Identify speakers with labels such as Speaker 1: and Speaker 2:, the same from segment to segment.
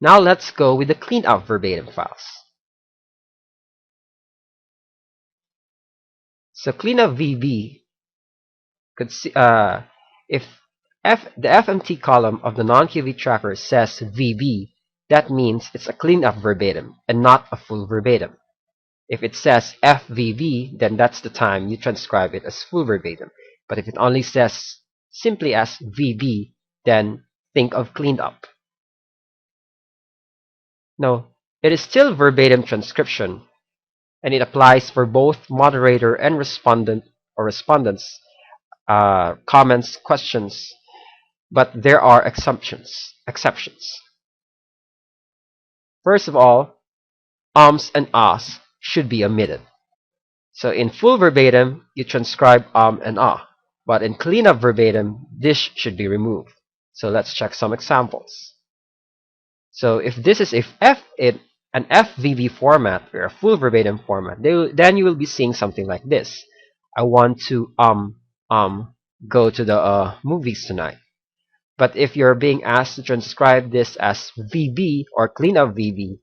Speaker 1: Now let's go with the cleaned up verbatim files. So clean up VB could see, if the FMT column of the non-QV tracker says VB, that means it's a cleaned up verbatim and not a full verbatim. If it says FVB, then that's the time you transcribe it as full verbatim. But if it only says simply as VB, then think of cleaned up. No, it is still verbatim transcription, and it applies for both moderator and respondent or respondents' comments, questions, but there are exceptions. First of all, ums and ahs should be omitted. So in full verbatim, you transcribe and ah, but in cleanup verbatim, this should be removed. So let's check some examples. So if this is an FVB format or a full verbatim format, then you will be seeing something like this. I want to go to the movies tonight. But if you're being asked to transcribe this as VB or cleanup VB,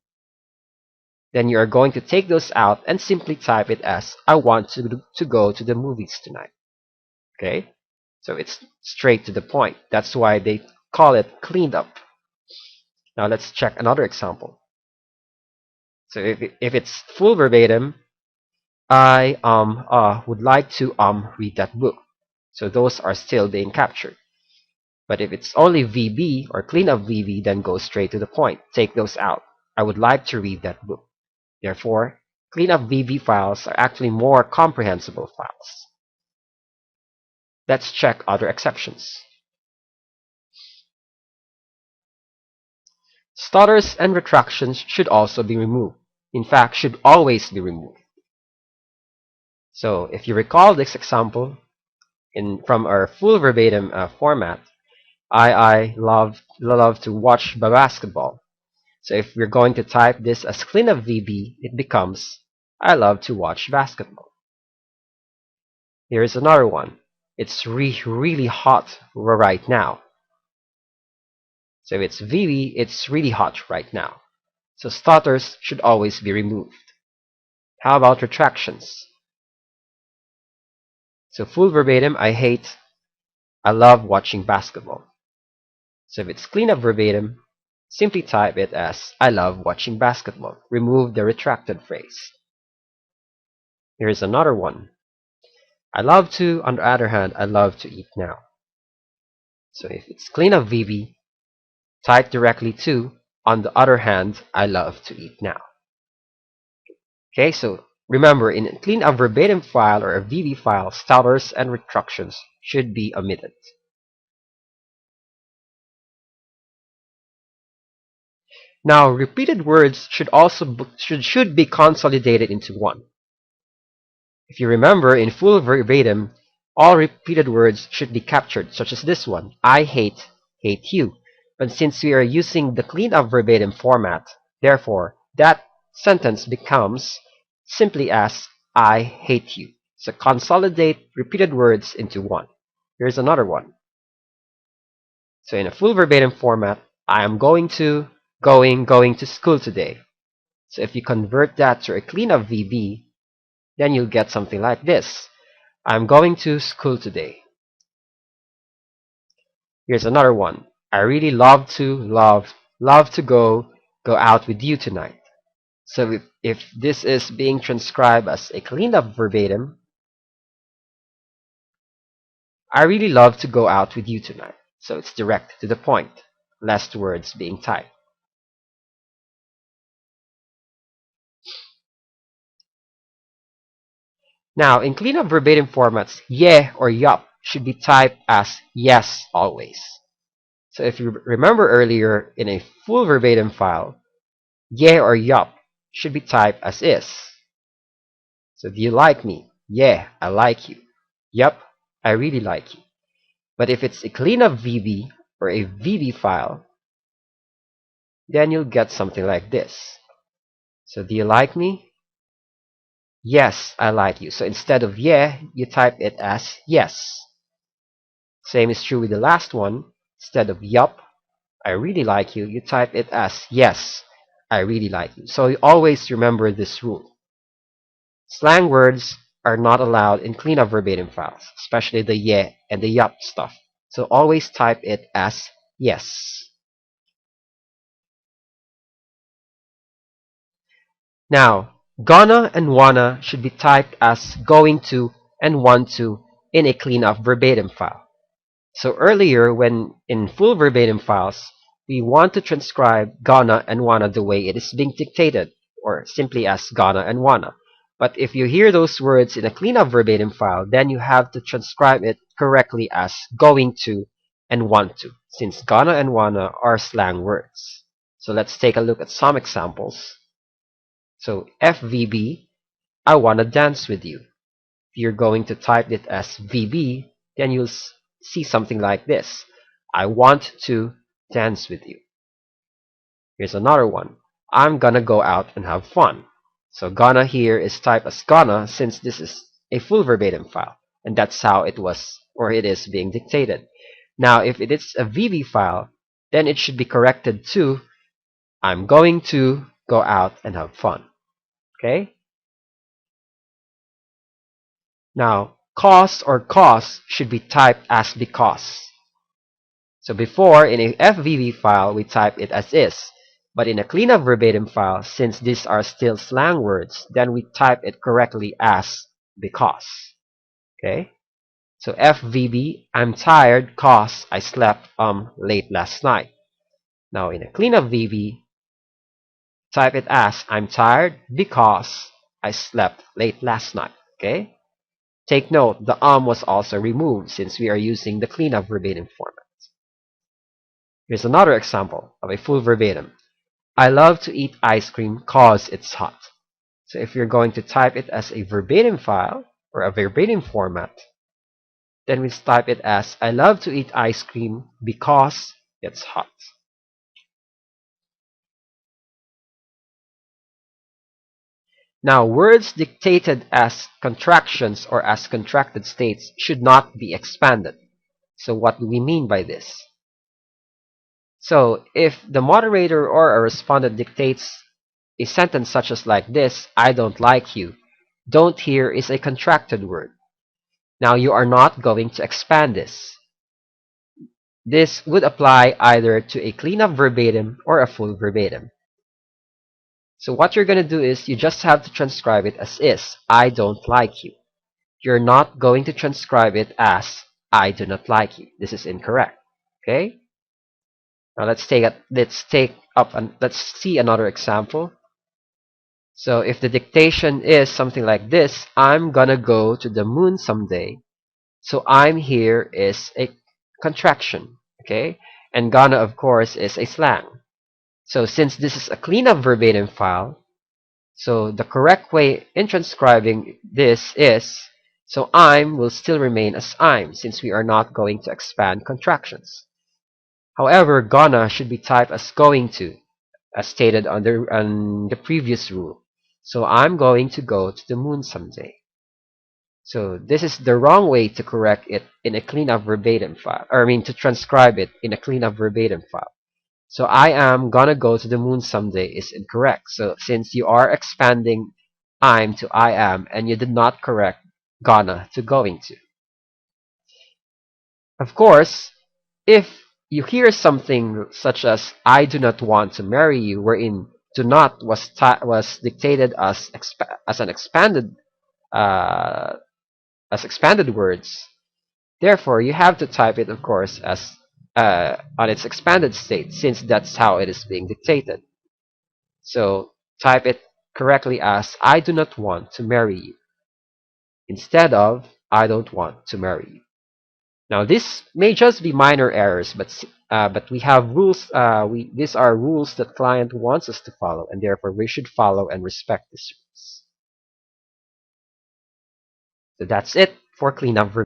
Speaker 1: then you are going to take those out and simply type it as I want to go to the movies tonight. Okay? So it's straight to the point. That's why they call it cleaned up. Now let's check another example. So if it's full verbatim, I would like to read that book. So those are still being captured. But if it's only VB or cleanup VB, then go straight to the point. Take those out. I would like to read that book. Therefore, cleanup VB files are actually more comprehensible files. Let's check other exceptions. Stutters and retractions should also be removed. In fact, should always be removed. So if you recall this example from our full verbatim format, I love to watch basketball. So if we're going to type this as cleanup VB, it becomes I love to watch basketball. Here's another one. It's really hot right now. So if it's VB, it's really hot right now. So stutters should always be removed. How about retractions? So full verbatim, I love watching basketball. So if it's cleanup verbatim, simply type it as I love watching basketball. Remove the retracted phrase. Here's another one. On the other hand, I love to eat now. So if it's cleanup VB, type directly to, on the other hand, I love to eat now. Okay, so remember, in a cleanup verbatim file or a VB file, stutters and retractions should be omitted. Now, repeated words should be consolidated into one. If you remember, in full verbatim, all repeated words should be captured, such as this one, I hate you. But since we are using the clean-up verbatim format, therefore, that sentence becomes simply as I hate you. So consolidate repeated words into one. Here's another one. So in a full verbatim format, I am going to school today. So if you convert that to a clean-up VB, then you'll get something like this. I'm going to school today. Here's another one. I really love to go out with you tonight. So if this is being transcribed as a cleaned-up verbatim, I really love to go out with you tonight. So it's direct to the point, less words being typed. Now, in clean-up verbatim formats, yeah or yup should be typed as yes always. So if you remember earlier, in a full verbatim file, yeah or yup should be typed as is. So do you like me? Yeah, I like you. Yup, I really like you. But if it's a cleanup VB or a VB file, then you'll get something like this. So do you like me? Yes, I like you. So instead of yeah, you type it as yes. Same is true with the last one. Instead of yup, I really like you, you type it as yes, I really like you. So you always remember this rule. Slang words are not allowed in cleanup verbatim files, especially the yeah and the yup stuff. So always type it as yes. Now, gonna and wanna should be typed as going to and want to in a cleanup verbatim file. So earlier, when in full verbatim files, we want to transcribe gonna and wanna the way it is being dictated, or simply as gonna and wanna. But if you hear those words in a cleanup verbatim file, then you have to transcribe it correctly as going to and want to, since gonna and wanna are slang words. So let's take a look at some examples. So FVB, I wanna dance with you. If you're going to type it as VB, then you'll see something like this. I want to dance with you. Here's another one. I'm gonna go out and have fun. So gonna here is typed as gonna since this is a full verbatim file. And that's how it was or it is being dictated. Now if it is a VB file, then it should be corrected to I'm going to go out and have fun. Okay? Now, cause or cause should be typed as because. So before, in a FVB file, we type it as is. But in a cleanup verbatim file, since these are still slang words, then we type it correctly as because. Okay? So FVB, I'm tired cause I slept late last night. Now in a cleanup VB, type it as I'm tired because I slept late last night. Okay? Take note, the was also removed since we are using the cleanup verbatim format. Here's another example of a full verbatim. I love to eat ice cream cause it's hot. So if you're going to type it as a verbatim file or a verbatim format, then we type it as I love to eat ice cream because it's hot. Now, words dictated as contractions or as contracted states should not be expanded. So what do we mean by this? So if the moderator or a respondent dictates a sentence such as like this, I don't like you, don't here is a contracted word. Now you are not going to expand this. This would apply either to a cleanup verbatim or a full verbatim. So what you're going to do is you just have to transcribe it as is, I don't like you. You're not going to transcribe it as I do not like you. This is incorrect. Okay? Now let's see another example. So if the dictation is something like this, I'm gonna go to the moon someday. So I'm here is a contraction, okay? And gonna, of course, is a slang. So since this is a cleanup verbatim file, so the correct way in transcribing this is, so I'm will still remain as I'm since we are not going to expand contractions. However, gonna should be typed as going to, as stated on the previous rule. So I'm going to go to the moon someday. So this is the wrong way to correct it in a cleanup verbatim file, or I mean to transcribe it in a cleanup verbatim file. So I am gonna go to the moon someday is incorrect. So since you are expanding I'm to I am and you did not correct gonna to going to. Of course, if you hear something such as I do not want to marry you, wherein do not was dictated as an uh, expanded words, therefore you have to type it, of course, as on its expanded state, since that's how it is being dictated. So type it correctly as I do not want to marry you instead of I don't want to marry you. Now this may just be minor errors, but we have rules. These are rules that client wants us to follow, and therefore we should follow and respect these rules. So that's it for cleanup.